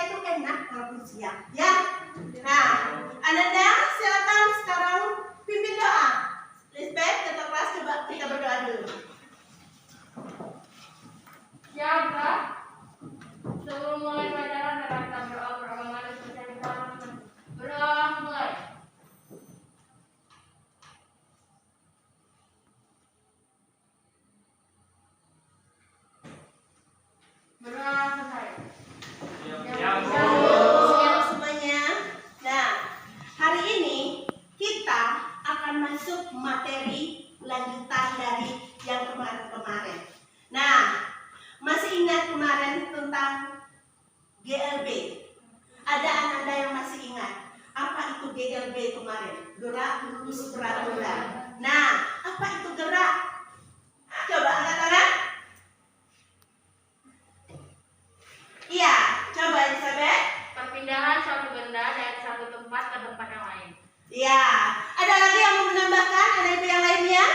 itu enak walaupun siang, ya. Nah, Ananda silakan sekarang pimpin doa. Lisbeth, ketua kelas, coba kita berdoa dulu. Ya Allah, sebelum mulai pelajaran dapat kita berdoa beragama dan bercerita. Berdoa mulai. Berdoa selesai. Siap semuanya. Nah, hari ini kita akan masuk materi lanjutan dari yang kemarin-kemarin. Nah, masih ingat kemarin tentang GLB? Ada Ananda yang masih ingat? Apa itu GLB kemarin? Gerak lurus berat-berat. Nah, apa itu gerak? Coba angkat tangan. Iya, coba Elizabeth. Perpindahan suatu benda dari satu tempat ke tempat yang lain. Iya, ada lagi yang mau menambahkan? Ada itu yang lainnya?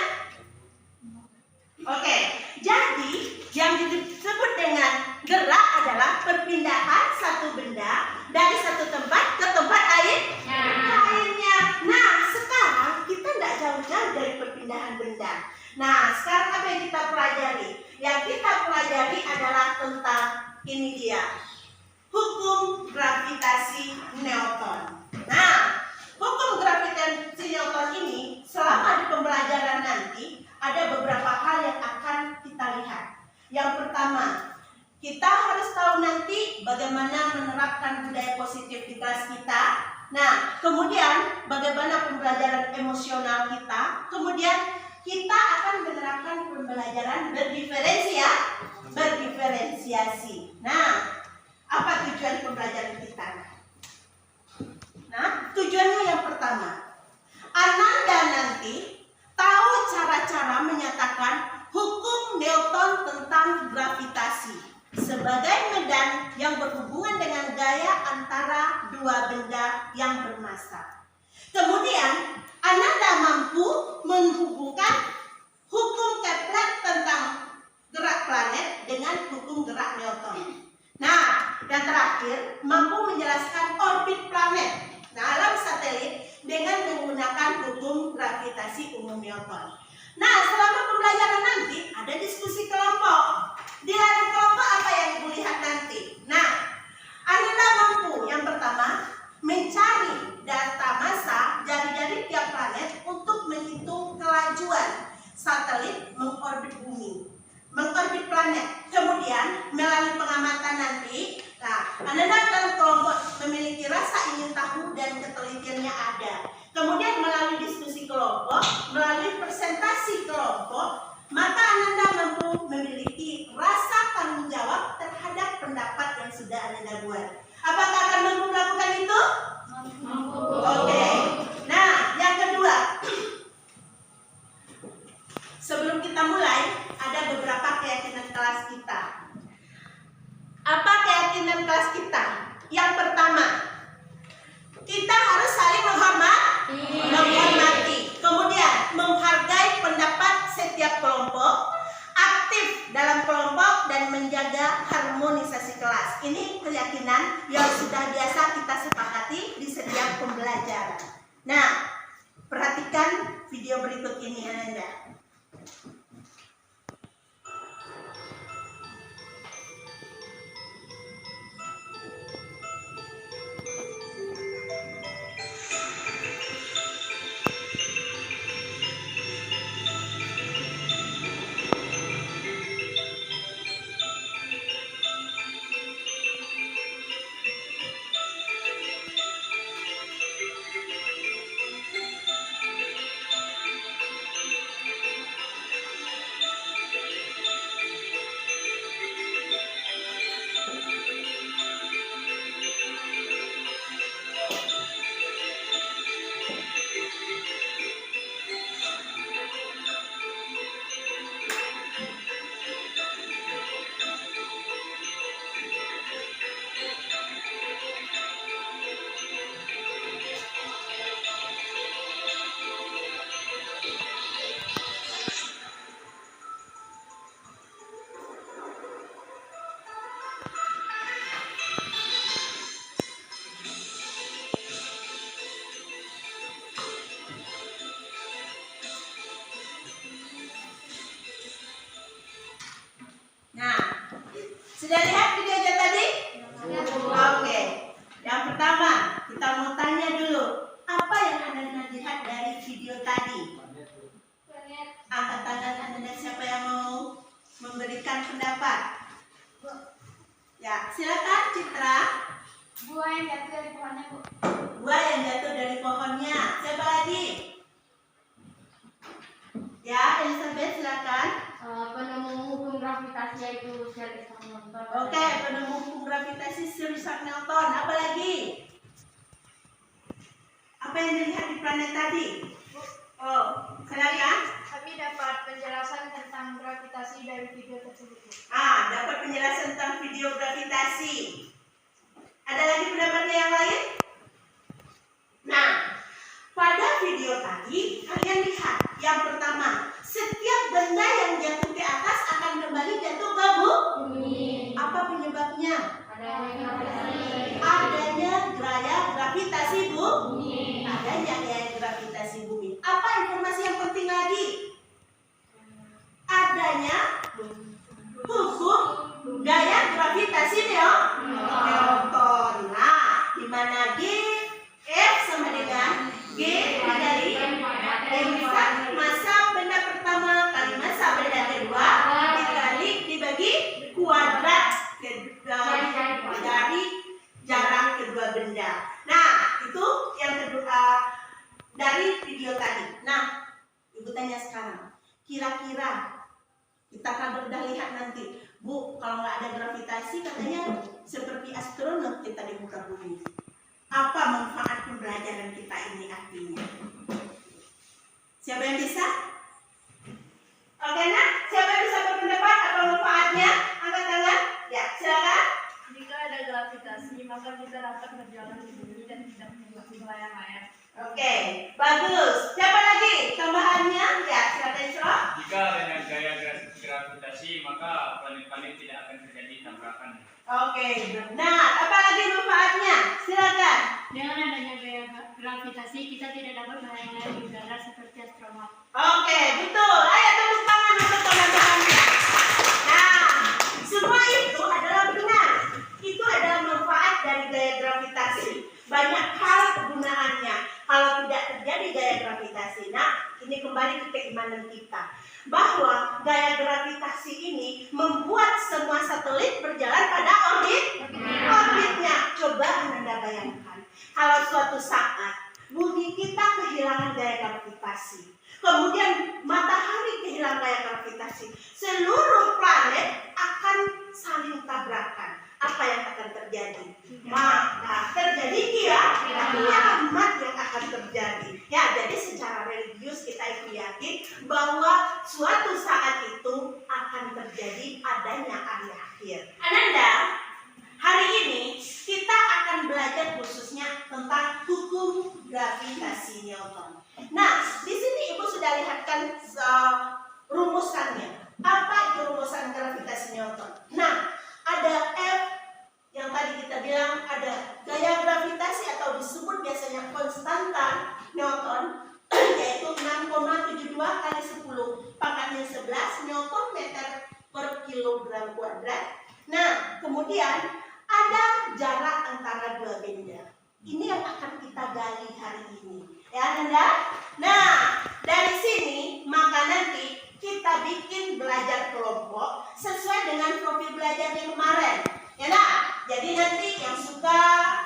Oke, jadi yang disebut dengan gerak adalah perpindahan satu benda dari satu tempat ke tempat lainnya. Nah, sekarang kita tidak jauh-jauh dari perpindahan benda. Nah, sekarang apa yang kita pelajari? Yang kita pelajari adalah tentang ini dia, hukum gravitasi Newton. Nah, hukum gravitasi Newton ini selama di pembelajaran nanti ada beberapa hal yang akan kita lihat. Yang pertama, kita harus tahu nanti bagaimana menerapkan budaya positif di kelas kita. Nah, kemudian bagaimana pembelajaran emosional kita. Kemudian kita akan menerapkan pembelajaran berdiferensiasi. Nah, apa tujuan pembelajaran kita? Nah, tujuannya yang pertama, Ananda nanti tahu cara-cara menyatakan hukum Newton tentang gravitasi sebagai medan yang berhubungan dengan gaya antara dua benda yang bermassa. Kemudian, Ananda mampu menghubungkan hukum Kepler tentang gerak planet dengan hukum gerak Newton. Nah, dan terakhir, mampu menjelaskan orbit planet dalam satelit dengan menggunakan hukum gravitasi umum Newton. Nah, selama pembelajaran nanti ada diskusi kelompok. Di dalam kelompok apa yang Ibu lihat nanti? Nah, Ananda mampu yang pertama mencari data massa jari-jari tiap planet untuk menghitung kelajuan satelit mengorbit bumi, mengorbit planet. Kemudian melalui pengamatan nanti, Ananda dalam kelompok memiliki rasa ingin tahu dan ketelitiannya ada. Kemudian melalui diskusi kelompok, melalui presentasi kelompok, maka Ananda mampu memiliki rasa tanggung jawab terhadap pendapat yang sudah Ananda buat. Apakah akan mampu melakukan itu? Mampu. Oke. Nah, yang kedua, sebelum kita mulai, ada beberapa keyakinan kelas kita. Apa keyakinan kelas kita? Yang pertama, kita harus saling menghormati. Kemudian, menghargai pendapat setiap kelompok, aktif dalam kelompok, dan menjaga harmonisasi kelas. Ini keyakinan yang sudah biasa kita sepakati di setiap pembelajaran. Nah, perhatikan video berikut ini, Ananda. Sudah lihat videonya tadi? Oke. Yang pertama, kita mau tanya dulu. Apa yang Anda lihat dari video tadi? Angkat tangan Anda, siapa yang mau memberikan pendapat? Ya, silakan Citra. Buah yang jatuh dari pohonnya, Bu. Buah yang jatuh dari pohonnya. Siapa lagi? Ya, Elizabeth silakan. Penemu hukum gravitasi yaitu Sir Isaac Newton. Oke, penemu hukum gravitasi Sir Isaac Newton. Apa lagi? Apa yang dilihat di planet tadi? Oh, silakan. Kami dapat penjelasan tentang gravitasi dari video tersebut. Dapat penjelasan tentang video gravitasi. Ada lagi pendapatnya yang lain? Nah, pada video tadi kalian lihat yang pertama, setiap benda yang jatuh ke atas akan kembali jatuh ke bumi. Apa penyebabnya? Adanya gaya gravitasi bumi. Adanya gaya gravitasi bumi. Apa informasi yang penting lagi? Adanya hukum gaya gravitasi Newton. Nah, di mana G F sama dengan G dikali massa benda pertama kali massa benda kedua dikali dibagi kuadrat dari jarak kedua benda. Nah, itu yang kedua dari video tadi. Nah, Ibu tanya sekarang, kira-kira kita kan udah lihat nanti, Bu, kalau nggak ada gravitasi katanya seperti astronot kita di muka bumi. Apa manfaat pembelajaran kita ini artinya? Siapa yang bisa? Oke, nah, siapa yang bisa berpendapat apa manfaatnya? Angkat tangan. Ya, silakan. Jika ada gravitasi, maka kita dapat berjalan di bumi dan tidak melayang-layang. Oke, bagus. Siapa lagi tambahannya? Ya, silakan Isra. Jika adanya gaya gravitasi, maka planet-planet tidak akan terjadi tabrakan. Oke, benar. Apa lagi manfaatnya? Silakan. Dengan adanya gaya gravitasi, kita tidak dapat melayang-layang di udara seperti astronot. Oke, betul. Ayo tepuk tangan untuk teman-temannya. Nah, semua itu adalah benar. Itu adalah manfaat dari gaya gravitasi. Banyak hal kegunaannya. Kalau tidak terjadi gaya gravitasi, nah ini kembali ke keimanan kita bahwa gaya gravitasi ini membuat semua satelit berjalan pada orbitnya. Coba Anda bayangkan, kalau suatu saat bumi kita kehilangan gaya gravitasi, kemudian matahari kehilangan gaya gravitasi, seluruh planet akan saling tabrakan. Apa yang akan terjadi? Maka terjadi kiamat yang akan terjadi. Ya, jadi secara religius kita itu yakin bahwa suatu saat itu akan terjadi adanya hari akhir. Ananda, hari ini kita akan belajar khususnya tentang hukum gravitasi Newton. Nah, di sini Ibu sudah lihatkan rumusannya. Apa itu rumusan gravitasi Newton? Nah, ada F yang tadi kita bilang ada gaya gravitasi atau disebut biasanya konstanta Newton, yaitu 6,72 kali 10 pangkatnya 11 Newton meter per kilogram kuadrat. Nah, kemudian ada jarak antara dua benda. Ini yang akan kita gali hari ini, ya Nanda. Nah, dari sini maka nanti kita bikin belajar kelompok sesuai dengan profil belajar yang kemarin. Ya nah, jadi nanti yang suka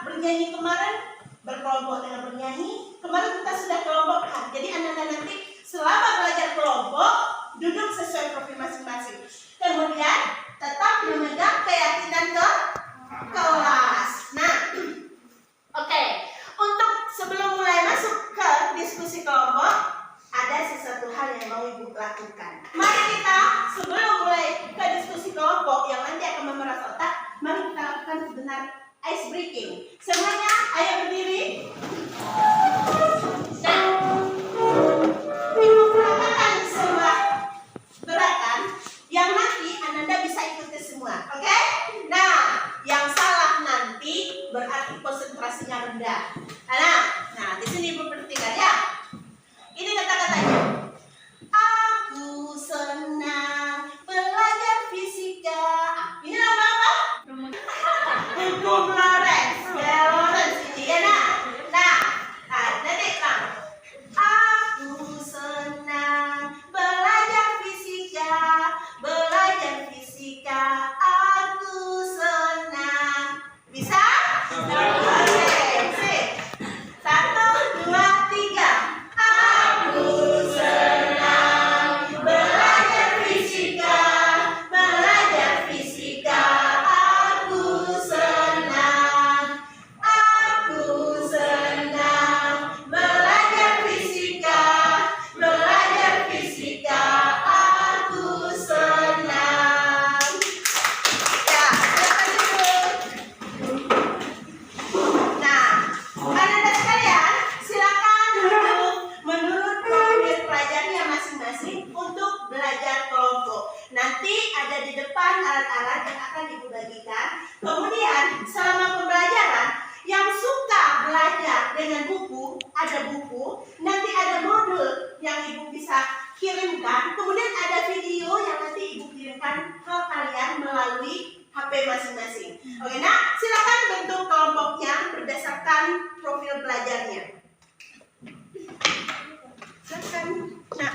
bernyanyi kemarin berkelompok dengan bernyanyi. Kemarin kita sudah kelompokkan. Jadi Anda nanti selama belajar kelompok duduk sesuai profil masing-masing. Kemudian tetap memegang keyakinan ke kelas. Nah, oke. Untuk sebelum mulai masuk ke diskusi kelompok, ada sesuatu hal yang mau Ibu lakukan. Mari kita sebelum mulai ke diskusi kelompok yang nanti akan memeras otak, mari kita lakukan sebentar ice breaking. Semuanya ayo berdiri. Dan Ibu melakukan sebuah gerakan yang nanti Ananda bisa ikuti semua. Oke? Nah, yang salah nanti berarti konsentrasinya rendah. Nah, di sini Ibu perhatikan ya. Ini kata-katanya. Aku senang belajar fisika. Ini nama apa? dengan buku, nanti ada modul yang Ibu bisa kirimkan, kemudian ada video yang nanti Ibu kirimkan ke kalian melalui HP masing-masing. Oke, nah silakan bentuk kelompoknya berdasarkan profil belajarnya. Silakan, nah.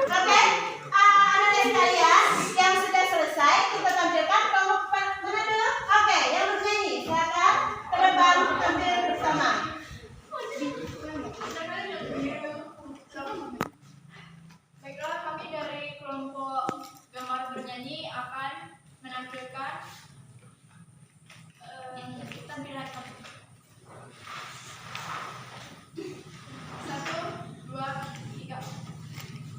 Oke, anak-anak sekalian yang sudah selesai kita tampilkan kelompok mana dulu? Oke, yang bernyanyi silakan ke depan tampil bersama. Baiklah, kami dari kelompok gambar bernyanyi akan menampilkan tampilan kami. 1, 2, 3.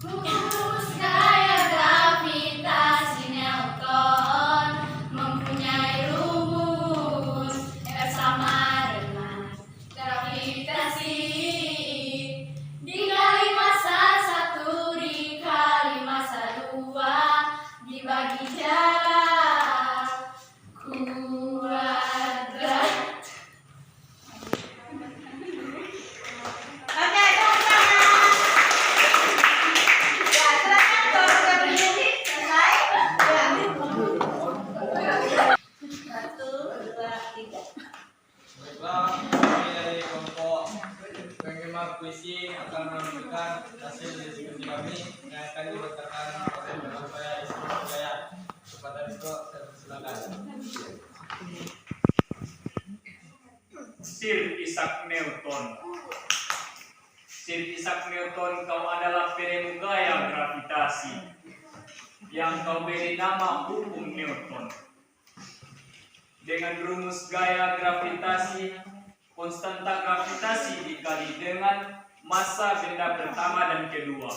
Rumus gaya gravitasi Newton mempunyai rumus F sama dengan gravitasi dikali massa 1 dikali massa 2 dibagi jarak kuadrat. Oke, tepuk tangan. Ya, silakan kalau sudah bernyanyi selesai. Ya. 1, 2, 3. Baiklah, kami dari kelompok penggemar puisi akan menampilkan hasil diskusi kami yang akan dibacakan oleh teman saya Isma Hidayat. Kepada Isma, saya persilakan. Sir Isaac Newton. Sir Isaac Newton, kau adalah penemu gaya gravitasi yang kau beri nama hukum Newton. Dengan rumus gaya gravitasi, konstanta gravitasi dikali dengan massa benda pertama dan kedua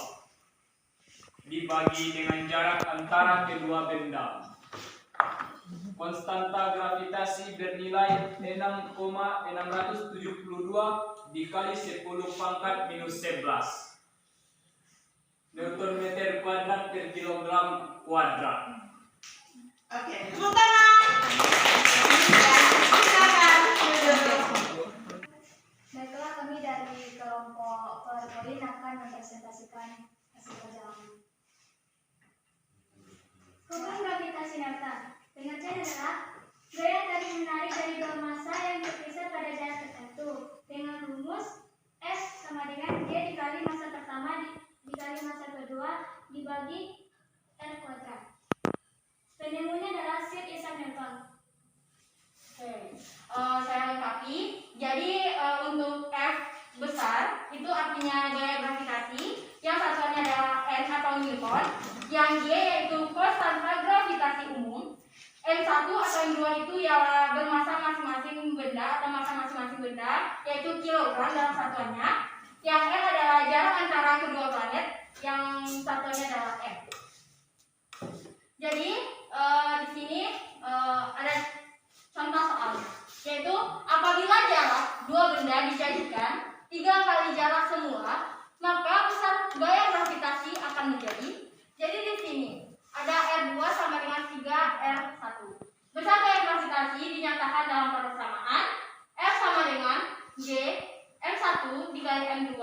dibagi dengan jarak antara kedua benda. Konstanta gravitasi bernilai 6,672 dikali 10 pangkat minus 11 Newton meter kuadrat per kilogram kuadrat. Oke, tepuk tangan. Ya, silakan duduk. Baiklah, kami dari kelompok PowerPoint akan mempresentasikan hasil kerja kami. Hukum gravitasi Newton. Pengertian adalah gaya tarik menarik dari dua massa yang berpisah pada jarak tertentu dengan rumus F sama dengan G dikali massa pertama dikali massa kedua dibagi R kuadrat. Penemunya adalah Sir Isaac Newton. Oke, saya lengkapi. Jadi untuk F besar itu artinya gaya gravitasi, yang satuannya adalah N atau Newton, yang G yaitu konstanta gravitasi umum, M1 atau M2 itu ya bermassa masing-masing benda atau massa masing-masing benda, yaitu kilogram dalam satuannya, yang M adalah jarak antara kedua planet, yang satuannya adalah M. Jadi di sini ada contoh soalnya, yaitu apabila jarak dua benda dijadikan 3 kali jarak semula, maka besar gaya gravitasi akan menjadi. Jadi di sini ada R2 sama dengan 3R1. Besar gaya gravitasi dinyatakan dalam persamaan F sama dengan G M1 dikali M2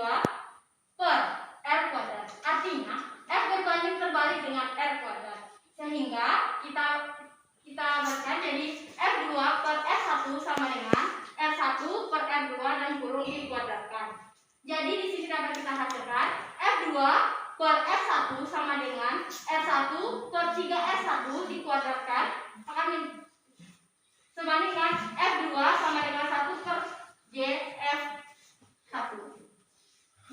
per R kuadrat. Artinya F berbanding terbalik dengan R kuadrat. Sehingga kita baca jadi F2 per F1 sama dengan R1 per R2 dan kurung dikuadratkan. Jadi di sini dapat kita hasilkan F2 per F1 sama dengan R1 per 3R1 dikuadratkan akan sebanding dengan F2 sama dengan 1 per JF1.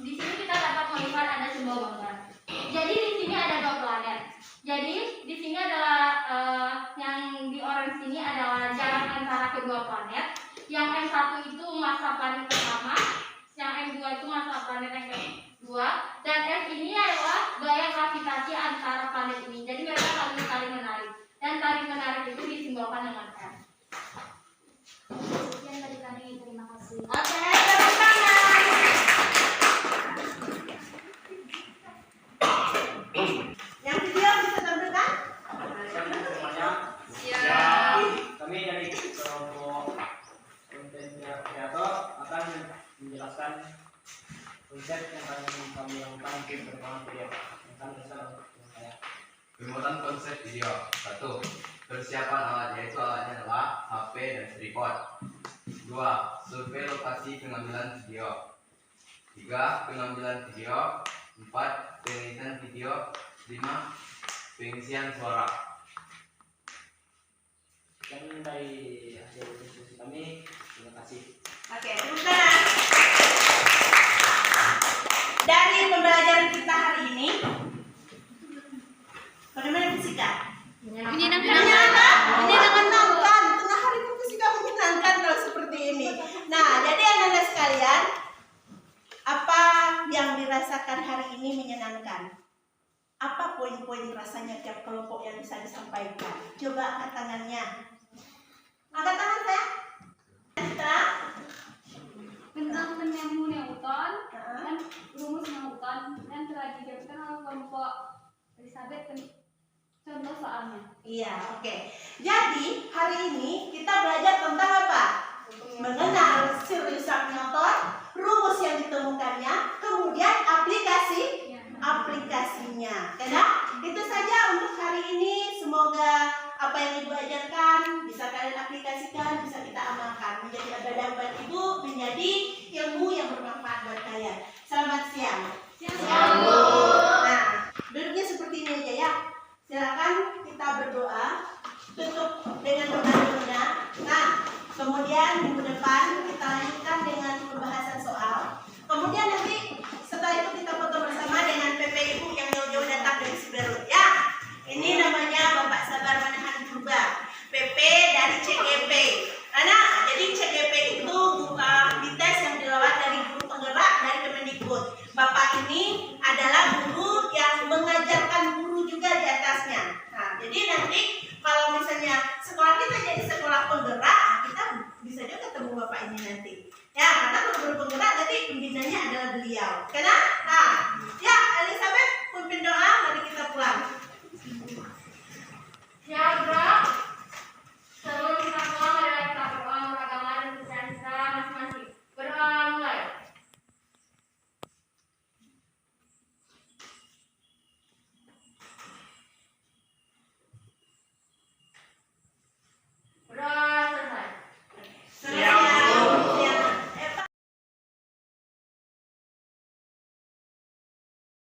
Di sini kita dapat melihat ada sebuah gambar. Jadi di sini ada dua planet. Jadi di sini adalah yang di orange ini adalah jarak antara kedua planet. Yang M1 itu massa planet pertama, yang M2 itu massa planet yang kedua, dan F ini adalah gaya gravitasi antara planet ini. Jadi mereka saling menarik, dan tarik menarik itu disimbolkan dengan F. Sekian dari kami, terima kasih. Oke, tepuk tangan. Pembuatan konsep video. 1. Persiapan alat, yaitu alatnya adalah HP dan tripod. 2. Survei lokasi pengambilan video. 3. Pengambilan video. 4. Pengisian video. 5. Pengisian suara. Sekian dari hasil diskusi kami. Terima kasih. Oke, tepuk tangan. Dari pembelajaran kita hari ini, bagaimana fisika? Menyenangkan. Tengah hari pun fisika menyenangkan kalau seperti ini. Nah, jadi anak-anak sekalian, apa yang dirasakan hari ini menyenangkan? Apa poin-poin rasanya tiap kelompok yang bisa disampaikan? Coba angkat tangannya. Angkat tangan saya. Kita Tentang penemu Newton dan rumus Newton yang telah dijelaskan oleh kelompok Elizabeth. Contoh soalnya. Iya, oke. Jadi hari ini kita belajar tentang apa? Mengenal Sir Isaac Newton, rumus yang ditemukannya, kemudian aplikasinya. Karena itu saja untuk hari ini. Semoga apa yang Ibu ajarkan bisa kalian aplikasikan, bisa kita amalkan menjadi abadan buat Ibu, menjadi ilmu yang bermanfaat buat kalian. Selamat siang. Nah, duduknya seperti ini aja ya. Silakan kita berdoa, tutup dengan doa. Nah, kemudian minggu depan kita lanjutkan dengan pembahasan soal. Kemudian nanti setelah itu kita foto bersama dengan PP Ibu yang jauh-jauh datang dari Siberut ya. Ini namanya Bapak Sabar Manahan Purba, PP dari CGP. Nah, jadi CGP itu dites yang dilewat dari guru penggerak dari Kemendikbud. Bapak ini adalah guru yang mengajarkan guru juga di atasnya. Nah, jadi nanti